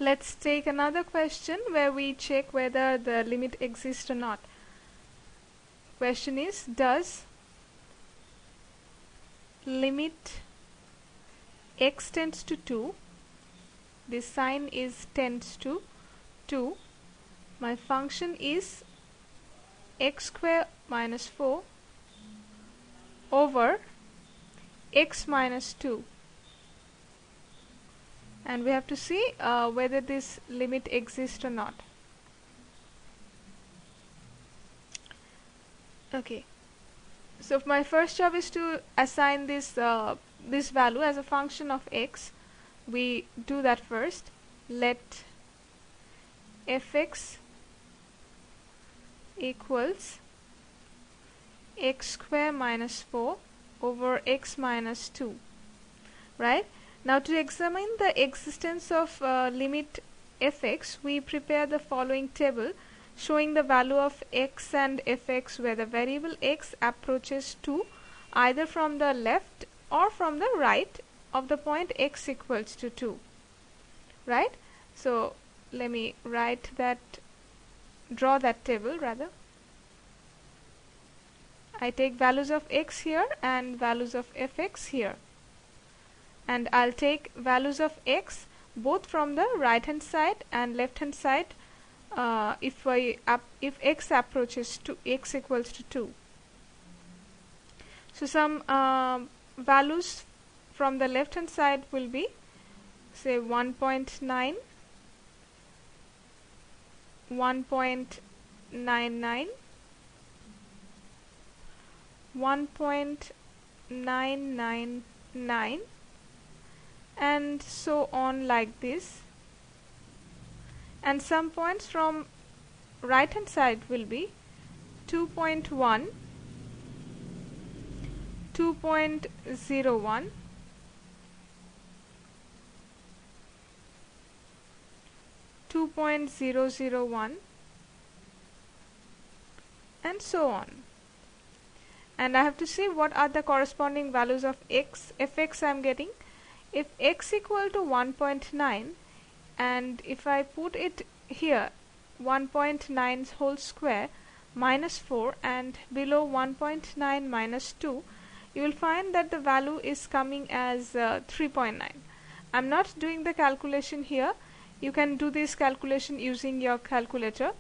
Let's take another question where we check whether the limit exists or not. Question is, does limit x tends to 2, this sign is tends to 2, my function is x square minus 4 over x minus 2, and we have to see whether this limit exists or not. Okay, so my first job is to assign this this value as a function of x. We do that first. Let fx equals x square minus 4 over x minus 2, right? Now to examine the existence of limit fx, we prepare the following table showing the value of x and fx where the variable x approaches 2 either from the left or from the right of the point x equals to 2, right? So let me draw that table rather. I take values of x here and values of fx here, and I'll take values of x both from the right hand side and left hand side if x approaches to x equals to 2. So some values from the left hand side will be, say, 1.9, 1.99, 1.999, and so on like this. And some points from right hand side will be 2.1, 2.01, 2.001, and so on. And I have to see what are the corresponding values of fx I am getting. If x equal to 1.9, and if I put it here 1.9 whole square minus 4 and below 1.9 minus 2, you will find that the value is coming as 3.9. I'm not doing the calculation here. You can do this calculation using your calculator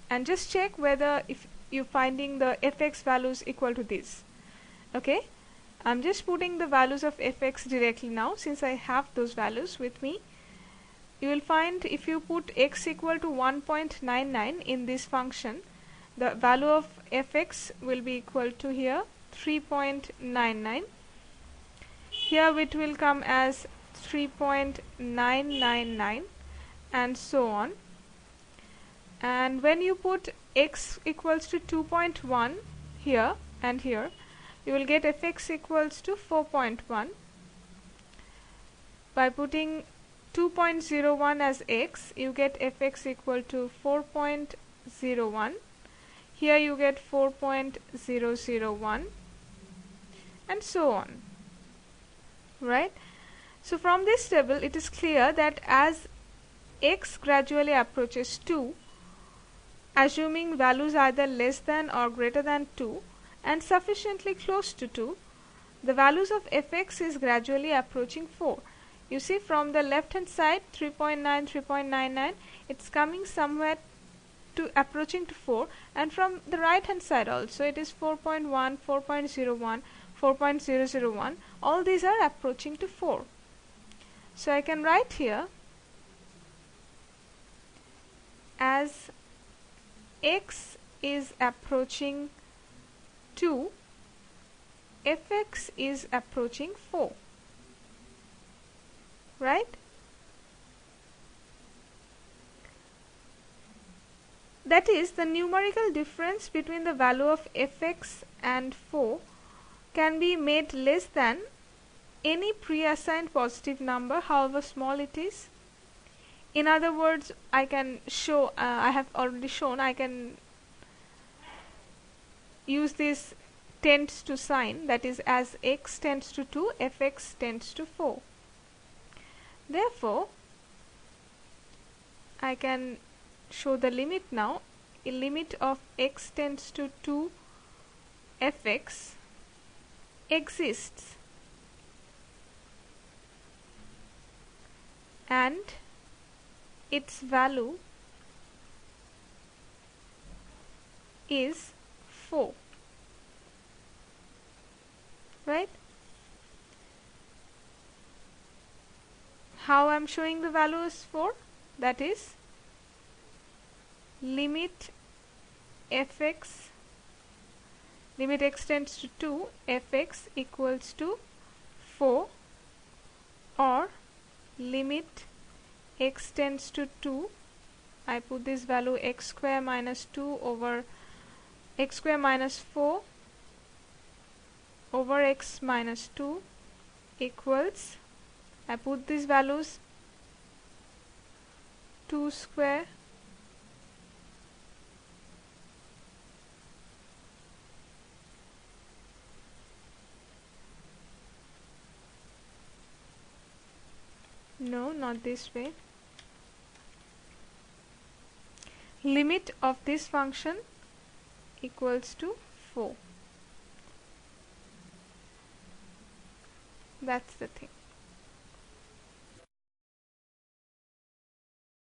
and just check whether if you're finding the fx values equal to this. Okay, I'm just putting the values of fx directly now since I have those values with me. You will find if you put x equal to 1.99 in this function, the value of fx will be equal to here 3.99. Here it will come as 3.999 and so on. And when you put x equals to 2.1 here and here, you will get fx equals to 4.1. By putting 2.01 as x, you get fx equal to 4.01. Here you get 4.001 and so on, right? So from this table it is clear that as x gradually approaches 2, assuming values either less than or greater than 2 and sufficiently close to 2, the values of fx is gradually approaching 4. You see from the left hand side 3.9, 3.99, it's coming somewhere to approaching to 4, and from the right hand side also it is 4.1, 4.01, 4.001. All these are approaching to 4. So I can write here as x is approaching 2, fx is approaching 4, right? That is, the numerical difference between the value of fx and 4 can be made less than any pre-assigned positive number, however small it is. In other words, I can show, I have already shown, I can use this tends to sign, that is, as x tends to 2, fx tends to 4. Therefore, I can show the limit now. A limit of x tends to 2 fx exists, and its value is 4, right? How I'm showing the value is 4? That is, limit fx, limit x tends to 2, fx equals to 4, or limit x tends to 2, I put this value x square minus 2 over x square minus 4 over x minus 2 equals, I put these values 2 square no, not this way. Limit of this function equals to 4. That's the thing.